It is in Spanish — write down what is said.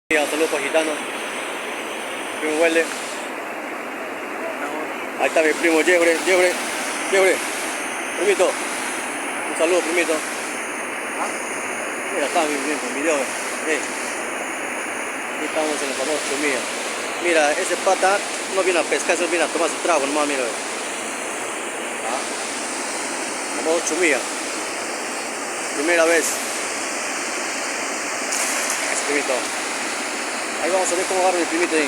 Saludos para Gitano, primo huele. Ahí está mi primo Yebre, primito, un saludo primito. Mira, está mi video. Aquí estamos en el famoso Chumilla. Mira, ese pata no viene a pescar, eso viene a tomar su trago nomás, mira. Famoso Chumilla. Primera vez. Primito. Ahí vamos a ver cómo agarra mi primito ahí.